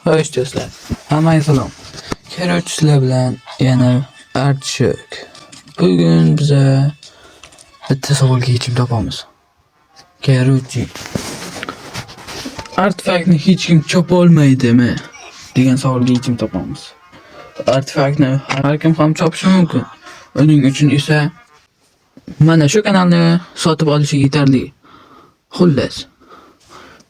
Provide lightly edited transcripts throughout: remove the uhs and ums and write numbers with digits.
Hoş do'stlar. Hammaga salom. Kerak sizlar bilan yana Artshok. Bugun biza bitta savolga yechim topamiz. Kerakchi. Artefaktni hech kim chopa olmaydimi degan savolga yechim topamiz. Artefaktni har kim ham chopishi mumkin. Uning uchun esa mana shu kanalni sotib olishi yetarli. Xullas.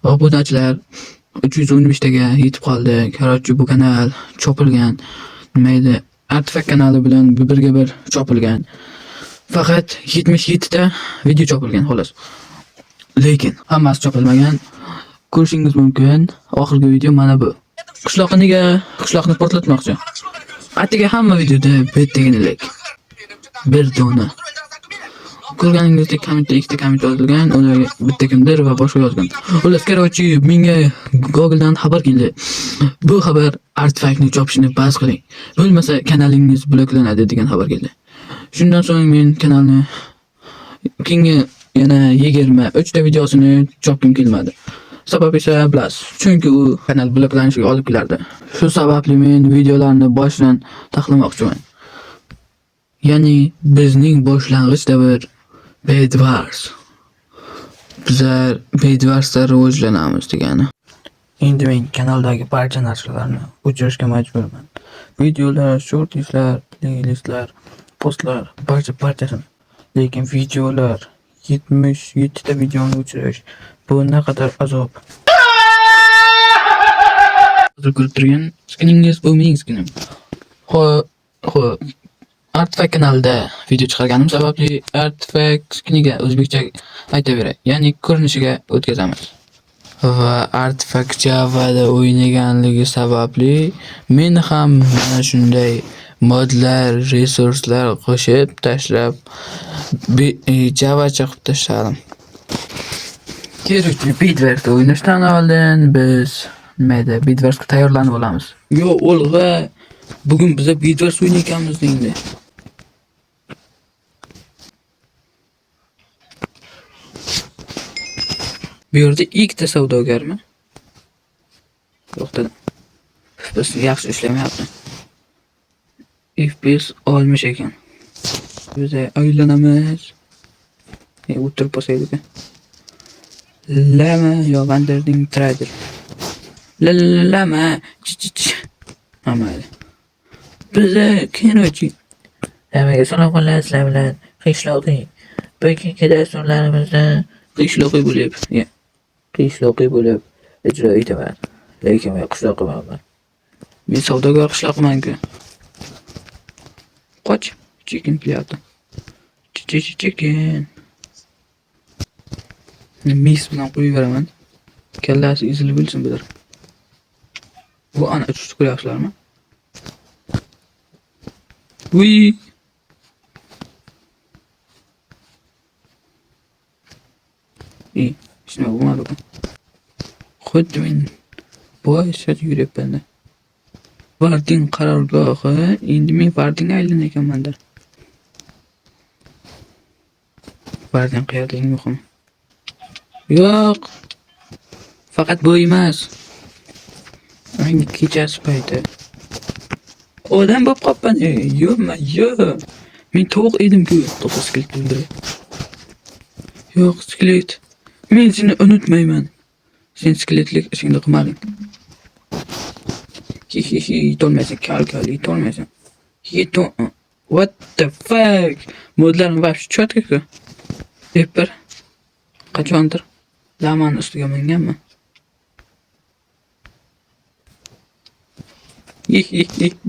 Obunachilar 315 taga yetib qoldi. Kerakchi bu kanal chopilgan. Nima edi? Artefakt kanali bilan birga bir chopilgan. Faqat 77 ta video chopilgan xolos. Lekin hammasi chopilmagan. Ko'rishingiz mumkin. Oxirgi video mana bu. Qishloqni portlatmoqchi. Atigi hamma videoda bittaginalik. Bir dona. Ko'rganingizdek kommentda ikkita komment yozilgan, ularga bitta kimdir va boshqa yozgan. Xullas kerakchi menga Google'dan xabar keldi. Bu xabar artefaktni chopishni bas qiling. Bo'lmasa kanalingiz bloklanadi degan xabar keldi. Shundan so'ng men kanalni keyingi yana 23 ta videosini chopgim kelmadi. Sabab esa bilasiz, chunki u kanal bloklanishiga olib kelardi. Shu sababli men videolarni boshdan taxlamoqchiman. Ya'ni bizning boshlang'ich davr Bedwars. Bizlar Bedwarsda rivojlanamiz degani. Endi men kanaldagi barcha narsalarni o'chirishga majburman. Videolar, shortislar, playlistlar, postlar, barchasini. Lekin videolar 77 ta videoni o'chirish bu naqadar azob. Hozir ko'rib turgan skiningiz bu mening skinim. Xo'p. Artefakt kanalida video chiqarganim sababli Artefakt skiniga o'zbekcha aytaveray. Ya'ni ko'rinishiga o'tkazamiz. Va Artefakt Java'da o'ynaganligi sababli men ham mana shunday modlar, resurslar qo'shib tashlab Java chiqib tashladim. Kerakchi Bedwarsda o'ynashdan oldin biz Bedwarsga tayyorlanib olamiz. Yo, o'lg'a, bugun biz Bedwars o'ynayapmiz endi. Bu yerda ikkita savdogarmi? Yo'qda. Biz yaxshi ishlamayapti. FPS olmuş ekan. Biz aylanamiz. O'tirib bo'lsaydi. Lama yo Wandering Trader. Lama. Amayli. Biz kerakchi. Hammaga salom sizlar bilan qishloqiy. Bugungi dasturlarimizda qishloqiy bo'lib ijro etaman. Lekin men qishloqi emasman. Men savdogar qishloqiman-ku. Qoch, chicken kelyapti. Chicken. Mis bilan qo'yaveraman. Kallasi ezilib bo'lsin bular. Bu ana uchishni ko'ryapsizlarmi? Uy. Shuna bo'lmadi. Xuddi men boyishga yuribman. Varding qarorgohi, endi men Varding aylan ekanman-da. Varding qayerligi muhim. Yo'q. Faqat bu emas. Menga kechasi payti. Odam bo'lib qopman. Yo'q. Men tovuq edim-ku, to'qqiz skill bildirib. Yo'q, skelet. Men seni unutmayman. Sen skeletlik ishingni qilmading. Yetolmaysan, kal, yetolmaysan. What the fuck? Modlarni вообще cho'tka-ku. Depper. Qachondir lamani ustiga minganman.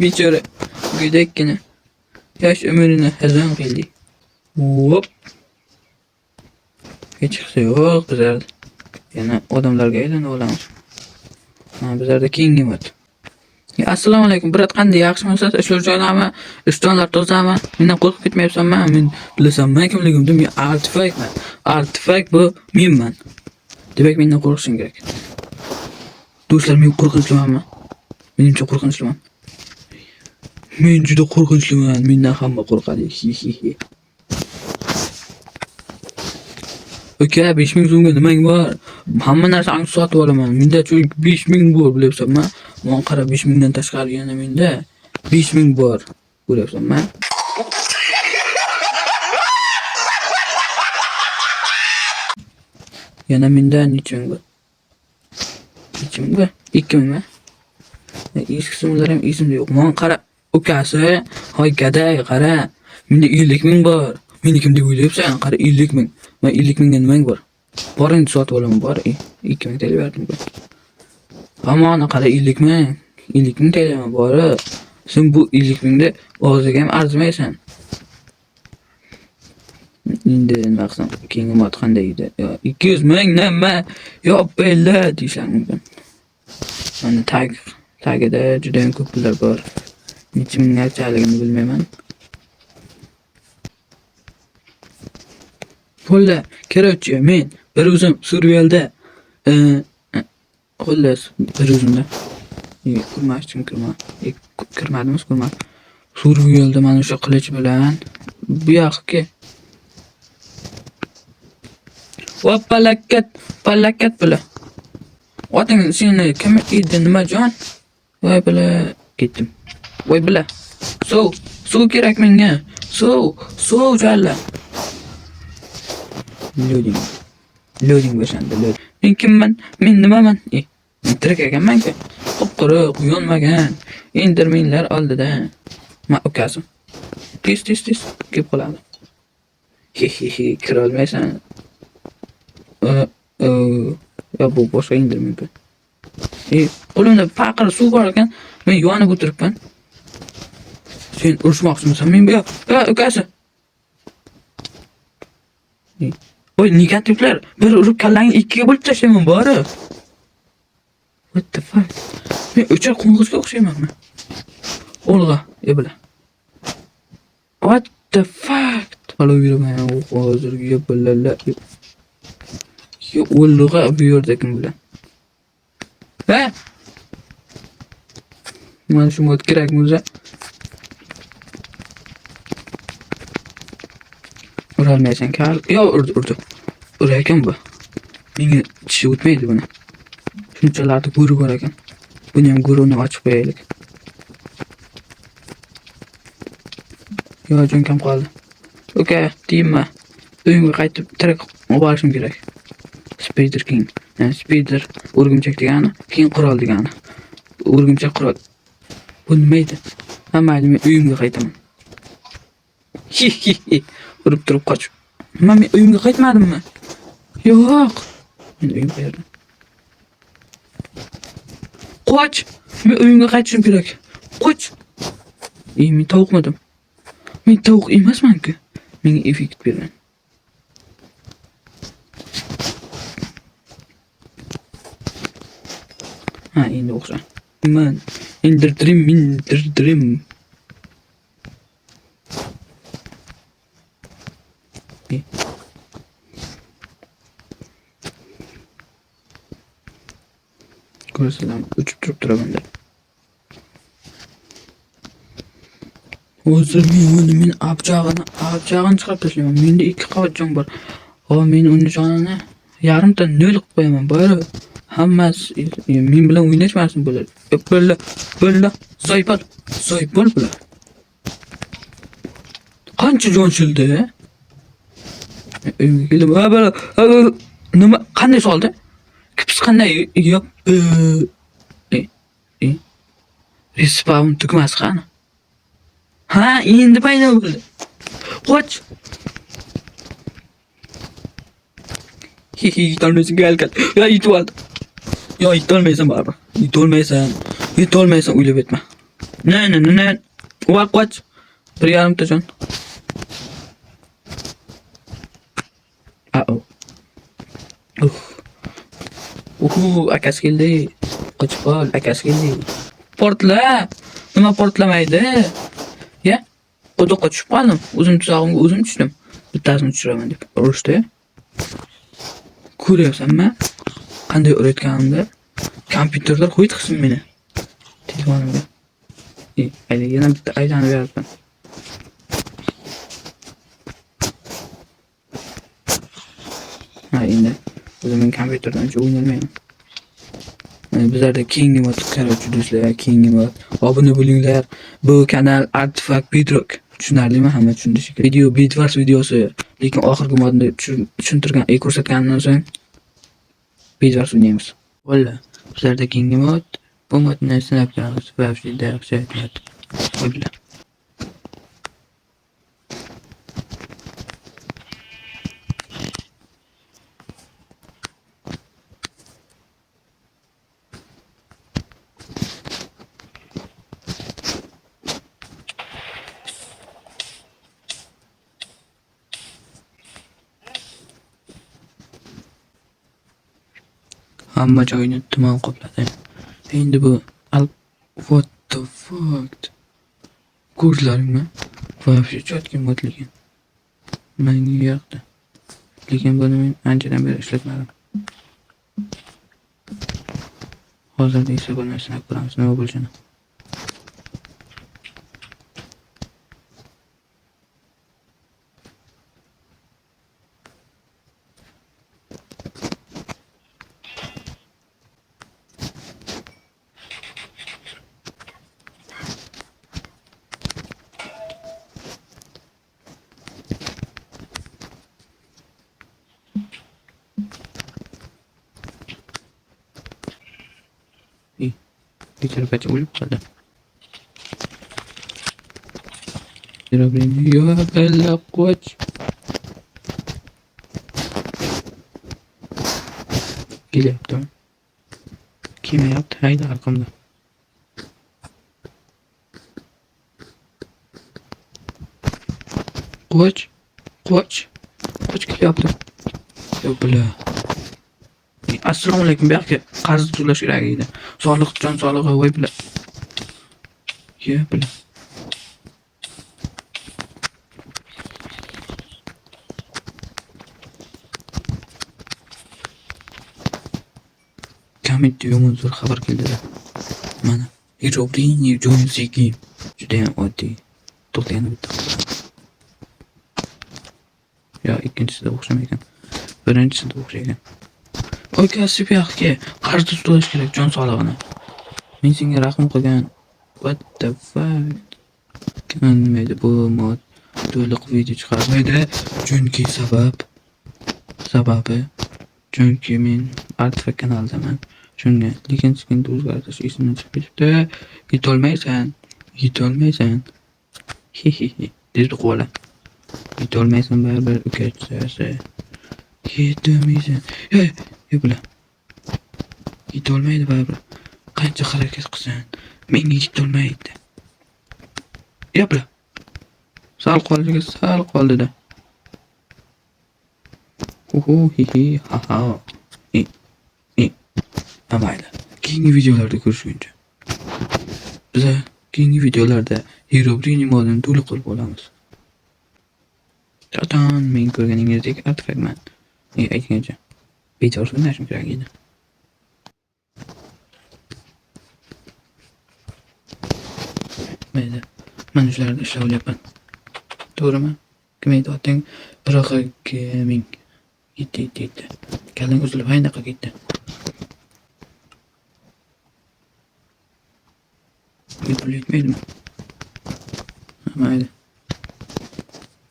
Bechora. Go'dakkina. Yosh umrini hazon qildi. Hop. Hech chiqsa yo'q bizlar. Yana odamlarga aylanib olamiz. Bizlarda keyingi mod. Assalomu alaykum, brat, qanday yaxshimisiz? Ishlar joylarmi? Ishtonlar tozami? Mendan qo'rqib ketmayapsanmi? Men bilasanmi kimligimni? Men artefaktman. Artefakt bu menman. Demak, mendan qo'rqishing kerak. Do'stlar, men qo'rqinchlimanmi? Menimcha qo'rqinchliman. Men juda qo'rqinchliman. Mendan hamma qo'rqadi. Uka 5000 so'mga nimang bor? Hamma narsani sotib olaman. Menda 5000 bor, bilyapsanmi? Men qara 5000 dan tashqari yana menda 5000 bor. Ko'ryapsanmi? Yana menda necha ming bor? Necha ming bor? 2000 mi? Eski so'mlar ham esimda yo'q. Men qara, ukasi, hoy gaday, qara. Menda 50 ming bor. Meni kim deb o'ylayapsan? Qara 50 ming. Men 50 mingga nimang bor? Boring sotib olaman, bor. 2000 TL berdim. Hamma qara 50 ming. 50 ming TL bor. Sen bu 50 mingni og'ziga ham arzimaysan. Endi nima qilsam, keyingi mod qanday edi? Yo, 200 ming nima? Yo, bella deyishlar mumkin. Mana tagida juda ham ko'p pullar bor. Necha minglarchaligini bilmayman. Xullas, kerakchi, men bir o'zim Survivalda xullas bir o'zimda kirmadimi? Survivalda mana o'sha qilich bilan bu yoqqa va palakat bilan. Oting seni kim edi, nima jon? Voy bila, ketdim. Voy bila. Suv kerak menga. Suv jalla. Loading bashanda. Men kimman? Men nimaman? Men tirik ekanman-ku. Qop-quruq, yonmagan. Endermenlar oldida. Men ukasim. Tez kelib qoladi. Kira olmaysan. Ya bu boshqa endermen-ku. Qo'limda faqir suv bor ekan, men yonib o'tiribman. Sen urushmoqchimisan? Men bu ukasi. Voy, negativlar. Bir urib kallangni ikkiga bo'lib tashlayman bari. What the fuck? Men o'char qo'ng'izga o'xshaymanmi? O'lg'a, bilan. What the fuck? Halo yuraman, hozirgi billalar. Yo, o'lg'a bu yerda kim bilan? Mana shu mod kerakmi o'zi? Urolmaysan, kar. Yo, urdi. Urakan bu. Menga tishi o'tmaydi buni. Shunchalarni guru bor ekan. Buni ham guruni ochib qo'yaylik. Yo, jon kam qoldi. Oka, deyman. Uyimga qaytib tirik olishim kerak. Spider King. Spider o'rgimchak degani, King qurol degani. O'rgimchak qurol. Bu nima edi? Mayli, men uyimga qaytaman. Urib turib qoch. Men uyimga qaytmadimmi? Yo'q. Men uyimga yerdim. Qoch. Men uyimga qaytishim kerak. Qoch. Men tovuqmadim. Men tovuq emasman-ku. Menga effekt bergan. Endi o'xsha. Men indirdirim. Ko'rsalam, uchib turaman deb. Hozir men abjag'ini chiqarib tashlayman. Menda 2 qavat jon bor. Men uni jonini yarimta 0 qilib qo'yaman. Bari hammasi men bilan o'ynashmasin bular. Bular zoypol bular. Qancha jon shildi? Nima qanday soldi? Kips qanday yo'q? Respawn tugmasi qani? Endi paydo bo'ldi. Qoch. Yetolmaysan, gal. Yo, yetib oldi. Yo, yetolmaysan baribir. Yetolmaysan, o'ylab etma. Ne. Qoch. 1.5 ta jon. Akas keldi. Qochib qol, akas keldi. Portla. Nima portlamaydi? Ya, qo'doqqa tushib qoldim. O'zim tuzog'imga o'zim tushdim. Bittasini tushiraman deb urushdi. Ko'ryapsanmi? Qanday urayotganimni? Kompyuterlar qo'ydi qilsin meni. Telefonimga. Yana bitta aylanib yuribman. men kompyuterdan uncha o'ynayolmayman. Bizlarda keyingi mod qarorchi do'stlar, keyingi mod. Obuna bo'linglar. Bu kanal Artifact Bedrock. Tushunarlimi? Hamma tushundi shekilli. Video Bedwars videosi, lekin oxirgi modni tushuntirgan, ko'rsatgandan so'ng Bedwars o'ynaymiz. Valla, bizlarda keyingi mod, bu modni sinab ko'ramiz. Va shunday yaxshi aytmayapti. Valla. Hamma joyni tuman qopladi. Endi bu what the fuck? Ko'rdilaringmi? Вообще четкий mod lekin. Menga yoqdi. Lekin buni men anchadan beri ishlatmadim. Hozirda esa buni sinab ko'ramiz nima bo'lishini. Bicara baca ulib qoldi. Yo bella qoch. Kelyapti. Kelmayapti, hayda arqamda. Qoch kelyapti. Yo bella. Assalomu alaykum, bu yoqqa qarz to'lash kerak edi. Jon sog'lig'i voy bilan. Ye bilan. Kommentda yomon zo'r xabar keldi. Mana, Herobrine Jones'ga juda ham oddiy. To'xtagani bitta. Ya ikkinchisida o'xshamaydi. Birinchisida o'xshagan. Oy kasib yo'qki, qarz to'lash kerak jon sog'lig'ini. Men senga rahim qilgan. What the fuck? Nima bu mod to'liq video chiqarmaydi. Chunki sababi chunki men Artifact kanalidaman. Shunga, lekin sen o'zgartirish esimdan chiqib ketibdi. Yetolmaysan. Hihihi. Deb qo'la. Yetolmaysan baribir ukachasi. Yetolmaysan. Yubla. Yetolmaydi baribir. Qancha harakat qilsan, menga yetolmaydi. Yubla. Sal qoldi-da. Hihi ha ha. Amayli. Keyingi videolarda ko'rishguncha. Biz keyingi videolarda Herobrine modini to'liq qilib olamiz. Tadan men ko'rganingizdek Artifactman. Aytgancha. Bedwars o'ynashim kerak edi. Men shularda ishlab olyapman. To'g'rimi? Kim aytayotding? Biroq gaming. Yetti. Kallang uzilib haynaqa ketdi. Yetmaydimi? Mayli.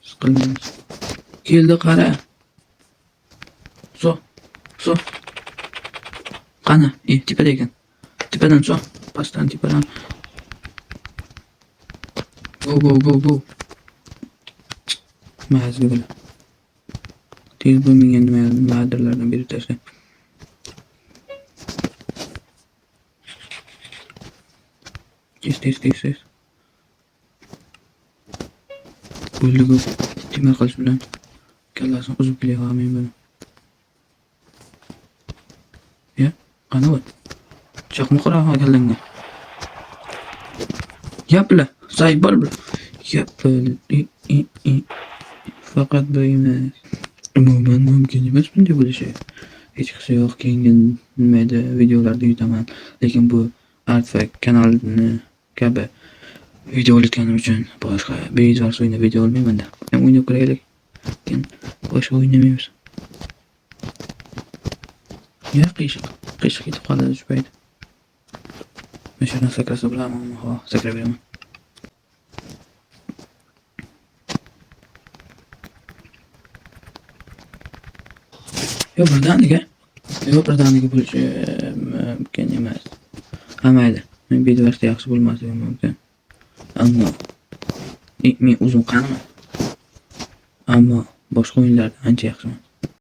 Siqilmaymiz. Keldi qara. So. Qani? Tepada ekan. Tepadan so. Pastdan tepadan. Go. Mazga bo'la. Tez bo'lmagan nimalardan beri tashla. Tez. Bo'ldi. Temir qilish bilan kallasini uzib kelyapman men buni. Ya, qani bu? Chaqni qara kallangga. Yapla, saybol bilan. Faqat bu emas. Umuman mumkin emas bunday bo'lishi. Hech qisi yo'q, keyingi nimayda videolarda yutaman. Lekin bu Artifact kanalini kabi video olayotganim uchun boshqa Bedwars o'yinda video olmayman-da. Men o'ynab ko'raylik. Lekin boshqa o'ynamaymiz. Ya qiyshiq. Qiyshiq ketib qoladi tushmaydi. Men shu yerdan sakrasa bo'ladimi? Ha, sakrab beraman. Yo, birdaniga. Yo, birdaniga bo'lishi mumkin emas. Ha, mayli. Men bedvarsa yaxshi bo'lmasligi mumkin. Ammo men o'zim qanaman. Ammo boshqa o'yinlarda ancha yaxshiman.